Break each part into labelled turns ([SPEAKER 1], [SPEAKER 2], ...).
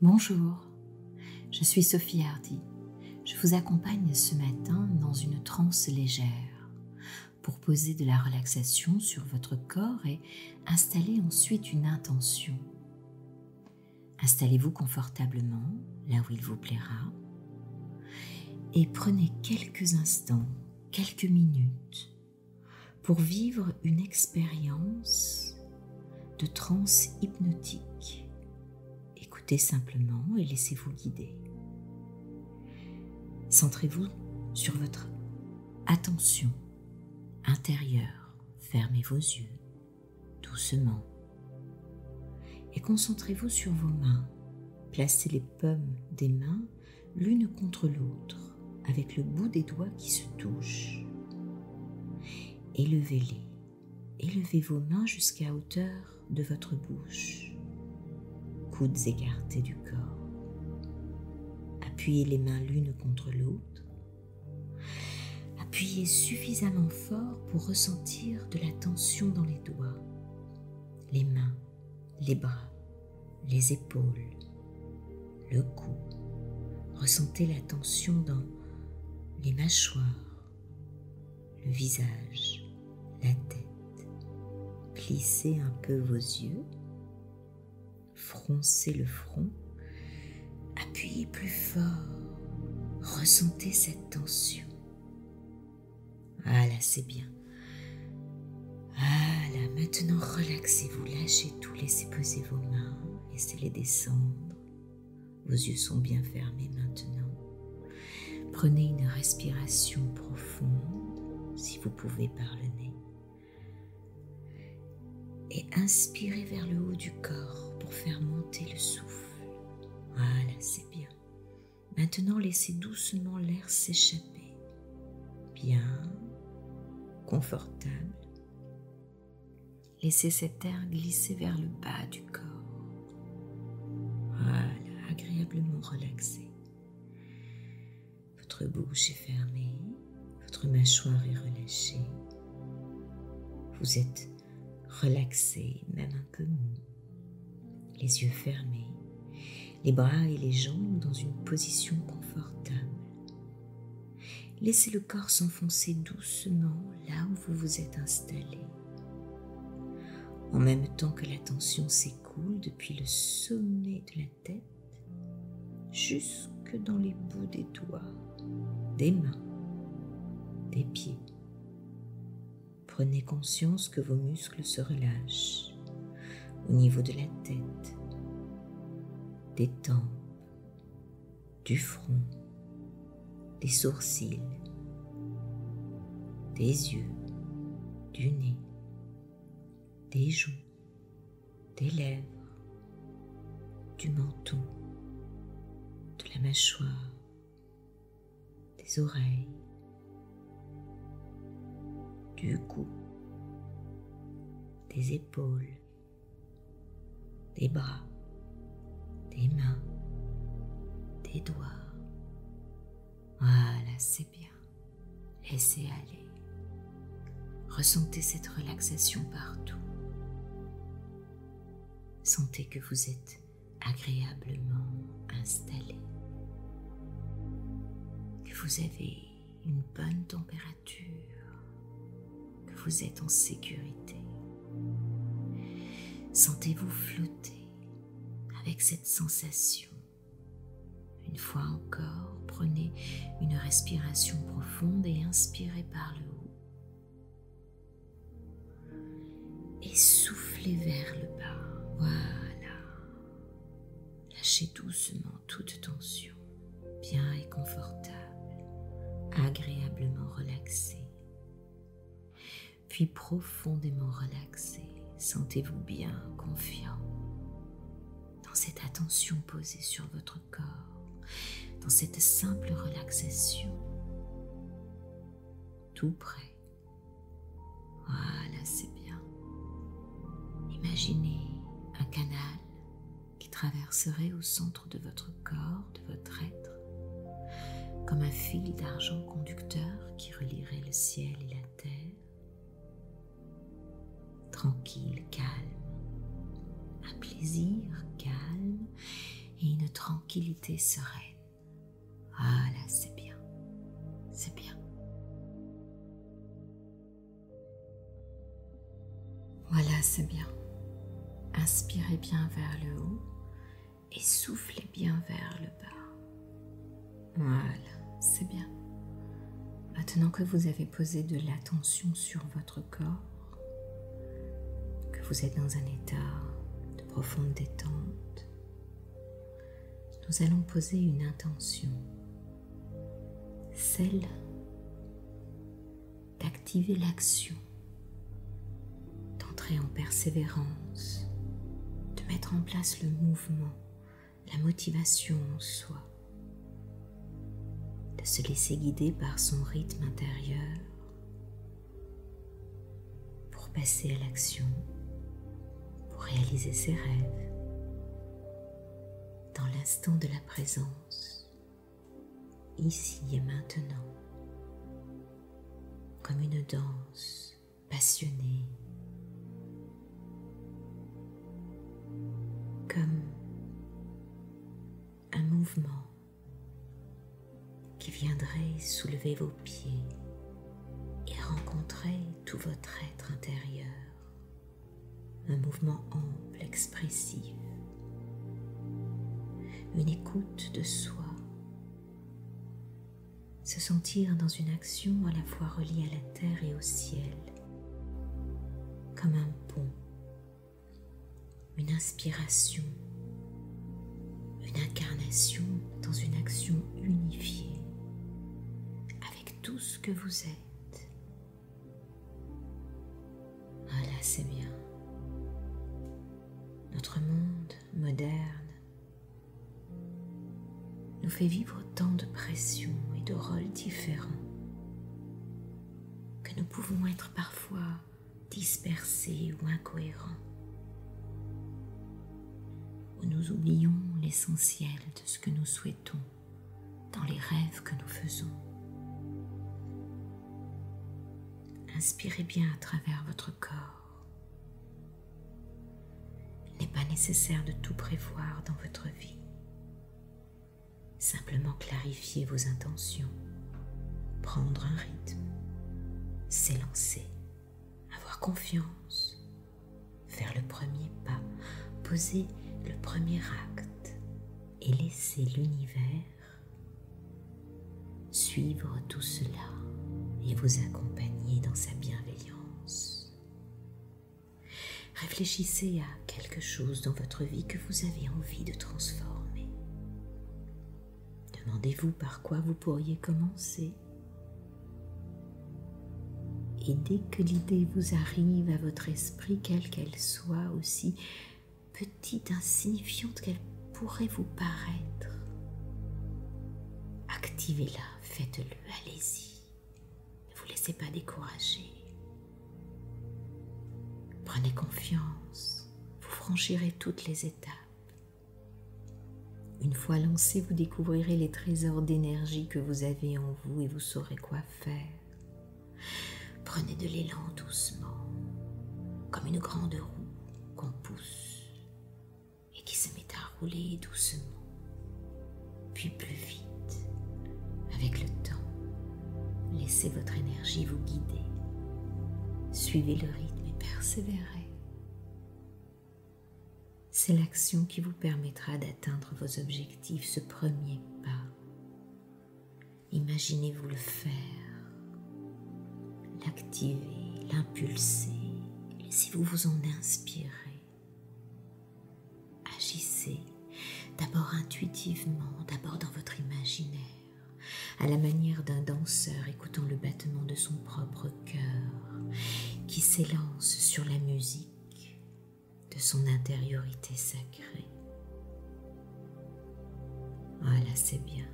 [SPEAKER 1] Bonjour, je suis Sophie Hardy. Je vous accompagne ce matin dans une transe légère pour poser de la relaxation sur votre corps et installer ensuite une intention. Installez-vous confortablement là où il vous plaira et prenez quelques instants, quelques minutes pour vivre une expérience de transe hypnotique. Écoutez simplement et laissez-vous guider. Centrez-vous sur votre attention intérieure. Fermez vos yeux doucement et concentrez-vous sur vos mains. Placez les paumes des mains l'une contre l'autre avec le bout des doigts qui se touchent. Élevez-les. Élevez vos mains jusqu'à hauteur de votre bouche. Coudes écartés du corps. Appuyez les mains l'une contre l'autre. Appuyez suffisamment fort pour ressentir de la tension dans les doigts, les mains, les bras, les épaules, le cou. Ressentez la tension dans les mâchoires, le visage, la tête. Plissez un peu vos yeux. Froncez le front, appuyez plus fort, ressentez cette tension. Voilà, c'est bien. Voilà, maintenant relaxez-vous, lâchez tout, laissez poser vos mains, laissez-les descendre. Vos yeux sont bien fermés maintenant. Prenez une respiration profonde, si vous pouvez par le nez. Et inspirez vers le haut du corps pour faire monter le souffle. Voilà, c'est bien. Maintenant, laissez doucement l'air s'échapper. Bien, confortable. Laissez cet air glisser vers le bas du corps. Voilà, agréablement relaxé. Votre bouche est fermée, votre mâchoire est relâchée. Vous êtes relaxé, même un peu mou, les yeux fermés, les bras et les jambes dans une position confortable. Laissez le corps s'enfoncer doucement là où vous vous êtes installé. En même temps que la tension s'écoule depuis le sommet de la tête jusque dans les bouts des doigts, des mains, des pieds. Prenez conscience que vos muscles se relâchent au niveau de la tête, des tempes, du front, des sourcils, des yeux, du nez, des joues, des lèvres, du menton, de la mâchoire, des oreilles, du cou, des épaules, des bras, des mains, des doigts. Voilà, c'est bien. Laissez aller. Ressentez cette relaxation partout. Sentez que vous êtes agréablement installé, que vous avez une bonne température, que vous êtes en sécurité. Sentez-vous flotter avec cette sensation. Une fois encore, prenez une respiration profonde et inspirez par le haut. Et soufflez vers le bas. Voilà. Lâchez doucement toute tension, bien et confortable, agréablement relaxé. Puis profondément relaxé, sentez-vous bien confiant dans cette attention posée sur votre corps, dans cette simple relaxation, tout près. Voilà, c'est bien. Imaginez un canal qui traverserait au centre de votre corps, de votre être, comme un fil d'argent conducteur qui relierait le ciel et la terre. Tranquille, calme, un plaisir calme et une tranquillité sereine. Voilà, c'est bien, c'est bien. Voilà, c'est bien. Inspirez bien vers le haut et soufflez bien vers le bas. Voilà, c'est bien. Maintenant que vous avez posé de l'attention sur votre corps, que vous êtes dans un état de profonde détente, nous allons poser une intention, celle d'activer l'action, d'entrer en persévérance, de mettre en place le mouvement, la motivation en soi, de se laisser guider par son rythme intérieur pour passer à l'action, pour réaliser ses rêves, dans l'instant de la présence, ici et maintenant, comme une danse passionnée, comme un mouvement qui viendrait soulever vos pieds et rencontrer tout votre être intérieur, un mouvement ample, expressif, une écoute de soi, se sentir dans une action à la fois reliée à la terre et au ciel, comme un pont, une inspiration, une incarnation dans une action unifiée avec tout ce que vous êtes. Voilà, c'est bien. Notre monde moderne nous fait vivre tant de pression et de rôles différents que nous pouvons être parfois dispersés ou incohérents, où nous oublions l'essentiel de ce que nous souhaitons dans les rêves que nous faisons. Inspirez bien à travers votre corps. Il n'est pas nécessaire de tout prévoir dans votre vie. Simplement clarifier vos intentions, prendre un rythme, s'élancer, avoir confiance, faire le premier pas, poser le premier acte et laisser l'univers suivre tout cela et vous accompagner dans sa bienveillance. Réfléchissez à quelque chose dans votre vie que vous avez envie de transformer. Demandez-vous par quoi vous pourriez commencer. Et dès que l'idée vous arrive à votre esprit, quelle qu'elle soit, aussi petite, insignifiante qu'elle pourrait vous paraître, activez-la, faites-le, allez-y. Ne vous laissez pas décourager. Prenez confiance, vous franchirez toutes les étapes. Une fois lancé, vous découvrirez les trésors d'énergie que vous avez en vous et vous saurez quoi faire. Prenez de l'élan doucement, comme une grande roue qu'on pousse et qui se met à rouler doucement, puis plus vite. Avec le temps, laissez votre énergie vous guider. Suivez le rythme et persévérez. C'est l'action qui vous permettra d'atteindre vos objectifs, ce premier pas. Imaginez-vous le faire, l'activer, l'impulser, laissez-vous vous en inspirer. Agissez d'abord intuitivement, d'abord dans votre imaginaire, à la manière d'un danseur écoutant le battement de son propre cœur qui s'élance sur la musique de son intériorité sacrée. Voilà, c'est bien.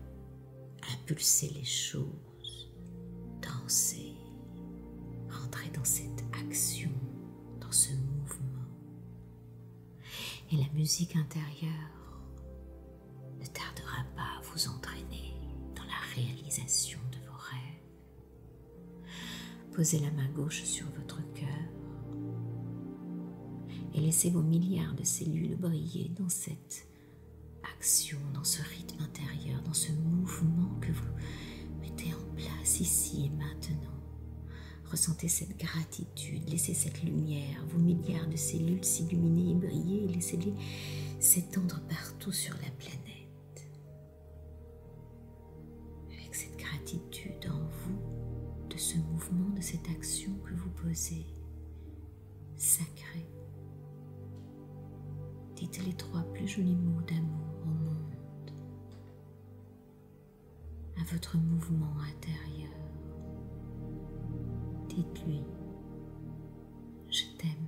[SPEAKER 1] Impulsez les choses, dansez, entrez dans cette action, dans ce mouvement. Et la musique intérieure ne tardera pas à vous entraîner dans la réalisation de vos rêves. Posez la main gauche sur votre cœur et laissez vos milliards de cellules briller dans cette action, dans ce rythme intérieur, dans ce mouvement que vous mettez en place ici et maintenant. Ressentez cette gratitude, laissez cette lumière, vos milliards de cellules s'illuminer et briller, laissez-les s'étendre partout sur la planète. Avec cette gratitude en vous, de ce mouvement, de cette action que vous posez, sacrée. Dites les 3 plus jolis mots d'amour au monde, à votre mouvement intérieur. Dites-lui, je t'aime.